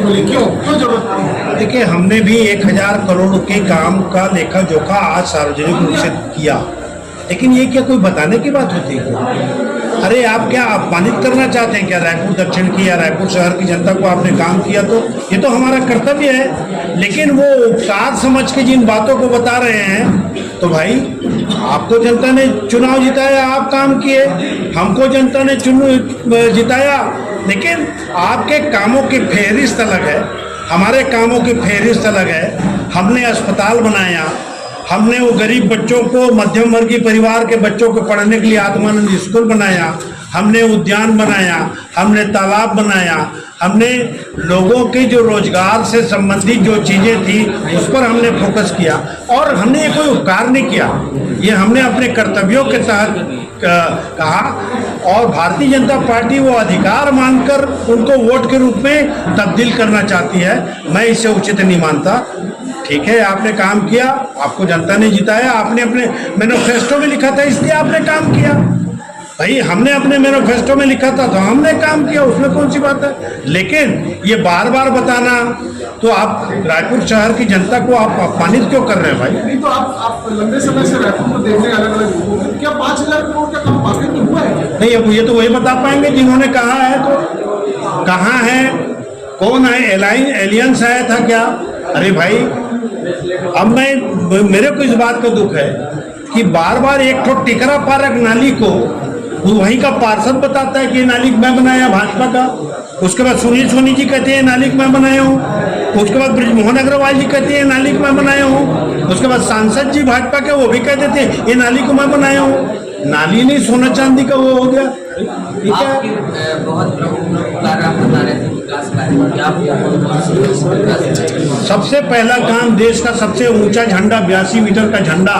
बोले क्यों जरूरत पड़ी? देखिए, हमने भी 1000 करोड़ के काम का लेखा जोखा आज सार्वजनिक रूप से किया, लेकिन ये क्या कोई बताने की बात होती है? अरे आप क्या अपमानित करना चाहते हैं क्या रायपुर दक्षिण की या रायपुर शहर की जनता को? आपने काम किया तो ये तो हमारा कर्तव्य है, लेकिन वो उपकार समझ के जिन बातों को बता रहे हैं, तो भाई आपको जनता ने चुनाव जिताया, आप काम किए, हमको जनता ने जिताया, लेकिन आपके कामों की फेहरिस्त अलग है, हमारे कामों की फेहरिस्त अलग है। हमने अस्पताल बनाया, हमने वो गरीब बच्चों को, मध्यम वर्गीय परिवार के बच्चों को पढ़ने के लिए आत्मानंद स्कूल बनाया, हमने उद्यान बनाया, हमने तालाब बनाया, हमने लोगों के जो रोजगार से संबंधित जो चीज़ें थी उस पर हमने फोकस किया, और हमने ये कोई उपकार नहीं किया, ये हमने अपने कर्तव्यों के तहत कहा। और भारतीय जनता पार्टी वो अधिकार मानकर उनको वोट के रूप में तब्दील करना चाहती है, मैं इसे उचित नहीं मानता। ठीक है, आपने काम किया, आपको जनता ने जिताया, आपने अपने मैनिफेस्टो में लिखा था इसलिए आपने काम किया। भाई हमने अपने मैनिफेस्टो में लिखा था तो हमने काम किया, उसमें कौन सी बात है? लेकिन ये बार बार बताना, तो आप रायपुर शहर की जनता को आप अपमानित क्यों कर रहे हैं भाई? नहीं तो आप लंबे समय से रायपुर को देख रहे हैं, अलग अलग लोगों को, क्या 5000 करोड़ का काम वाकई में हुआ है? नहीं, अब ये तो वही बता पाएंगे जिन्होंने कहा है, तो कहाँ है, कौन है, एलियंस आया था क्या? अरे भाई, अब मेरे को इस बात का दुख है कि बार बार एक ठो टिकरा पार्क नाली को वहीं का पार्षद बताता है कि ये नाली मैं बनाया भाजपा का, उसके बाद सुनील सोनी जी कहते हैं नाली मैं बनाया हूँ, उसके बाद ब्रिजमोहन अग्रवाल जी कहते हैं नाली मैं बनाया हूँ, उसके बाद सांसद जी भाजपा के वो भी कह देते हैं ये नाली को मैं बनाया हूँ। नाली नहीं, सोना चांदी का वो हो गया। ठीक है, बहुत प्रमुख कार्य आप बता रहे थे विकास कार्य। सबसे पहला काम, देश का सबसे ऊंचा झंडा 82 मीटर का झंडा,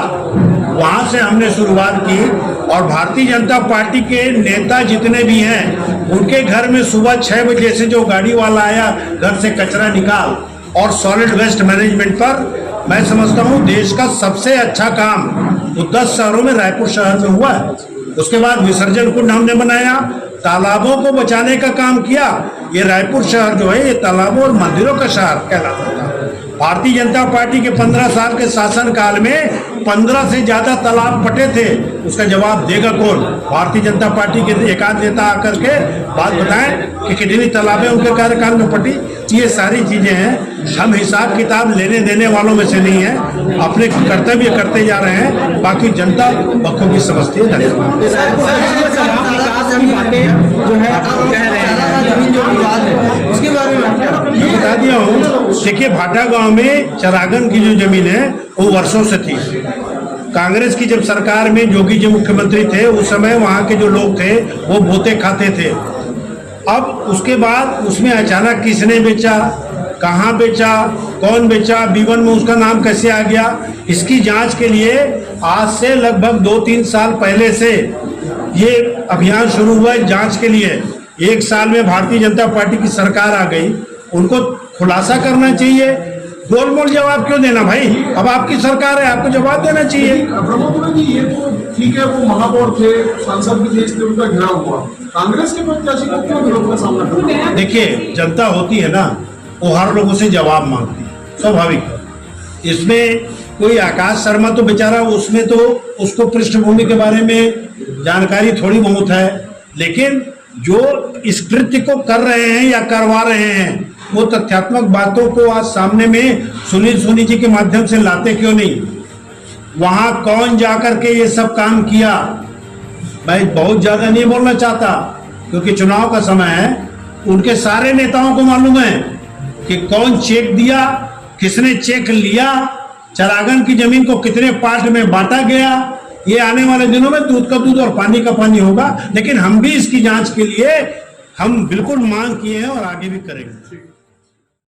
वहां से हमने शुरुआत की। और भारतीय जनता पार्टी के नेता जितने भी हैं उनके घर में सुबह 6 बजे से जो गाड़ी वाला आया घर से कचरा निकाल और सॉलिड वेस्ट मैनेजमेंट पर, मैं समझता हूं देश का सबसे अच्छा काम वो 10 शहरों में रायपुर शहर में हुआ है। उसके बाद विसर्जन कुंड हमने बनाया, तालाबों को बचाने का काम किया। ये रायपुर शहर जो है ये तालाबों और मंदिरों का शहर कहलाता था। भारतीय जनता पार्टी के 15 साल के शासनकाल में 15 से ज्यादा तालाब पटे थे, उसका जवाब देगा कौन? भारतीय जनता पार्टी के एकाध नेता आकर के बात बताएं कि कितनी तालाबें उनके कार्यकाल में पटी। ये सारी चीजें हैं, हम हिसाब किताब लेने देने वालों में से नहीं है, अपने कर्तव्य करते जा रहे हैं, बाकी जनता बखूबी समझती है। उसके बारे में मैं बता दिया हूँ। देखिए, भाटा गांव में चरागन की जो जमीन है वो वर्षों से थी। कांग्रेस की जब सरकार में जोगी जी मुख्यमंत्री थे उस समय वहाँ के जो लोग थे वो बोते खाते थे। अब उसके बाद उसमें अचानक किसने बेचा, कहाँ बेचा, कौन बेचा, B1 में उसका नाम कैसे आ गया, इसकी जांच के लिए आज से लगभग 2-3 साल पहले से ये अभियान शुरू हुआ है जांच के लिए। 1 साल में भारतीय जनता पार्टी की सरकार आ गई, उनको खुलासा करना चाहिए। गोलमोल जवाब क्यों देना भाई? अब आपकी सरकार है, आपको जवाब देना चाहिए। ब्रह्मपुरा जी, ये तो ठीक है, वो महापौर थे, सांसद भी थे, इसलिए उनका घेराव हुआ। कांग्रेस के प्रत्याशी को क्यों विरोध का सामना करना है? देखिए, जनता होती है ना, वो हर लोगों से जवाब मांगती है, स्वाभाविक। इसमें कोई आकाश शर्मा तो बेचारा, उसमें तो उसको पृष्ठभूमि के बारे में जानकारी थोड़ी बहुत है, लेकिन जो इस कृत्य को कर रहे हैं या करवा रहे हैं वो तथ्यात्मक बातों को आज सामने में सुनील सोनी जी के माध्यम से लाते क्यों नहीं? वहां कौन जाकर के ये सब काम किया, मैं बहुत ज्यादा नहीं बोलना चाहता क्योंकि चुनाव का समय है। उनके सारे नेताओं को मालूम है कि कौन चेक दिया, किसने चेक लिया, चरागन की जमीन को कितने पार्ट में बांटा गया। ये आने वाले दिनों में दूध का दूध और पानी का पानी होगा, लेकिन हम भी इसकी जांच के लिए हम बिल्कुल मांग किए हैं और आगे भी करेंगे।